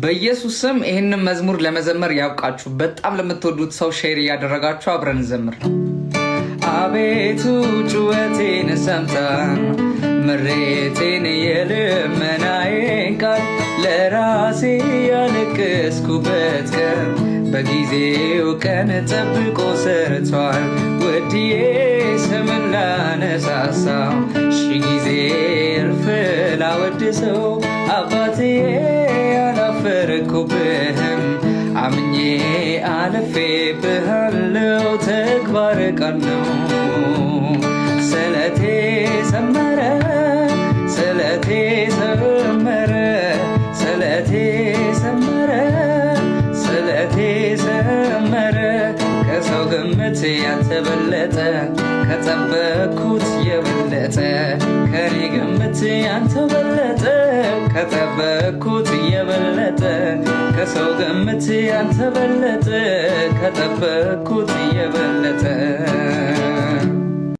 በኢየሱስ ስም ይህንን መዝሙር ለመዘመር ያውቃችሁ። በጣም ለምትወዱት ሰው ሼር እያደረጋችሁ አብረን እንዘምር። አቤቱ ጩኸቴን ሰምተህ ምሬቴን የልመናዬን ቃል ለራሴ ያለቀስኩበት ቀን በጊዜው ቀን ጠብቆ ሰርቷል። ውድዬ ስምን ላነሳሳው ሺህ ጊዜ እልፍ ላወድሰው አባትዬ አላፈርኩብህም አምኜ አልፌብሃለው ተግባር ቃል ነው። ስለቴ ሰመረ ስለቴ ሰመረ ስለቴ ሰመረ ስለቴ ሰመረ ከሰው ግምት ያልተበለጠ ከጠበቅኩት የበለጠ ከኔ ግምት ያልተበለጠ ከጠበቅኩት የበለጠ ከሰው ግምት ያልተበለጠ ከጠበቅኩት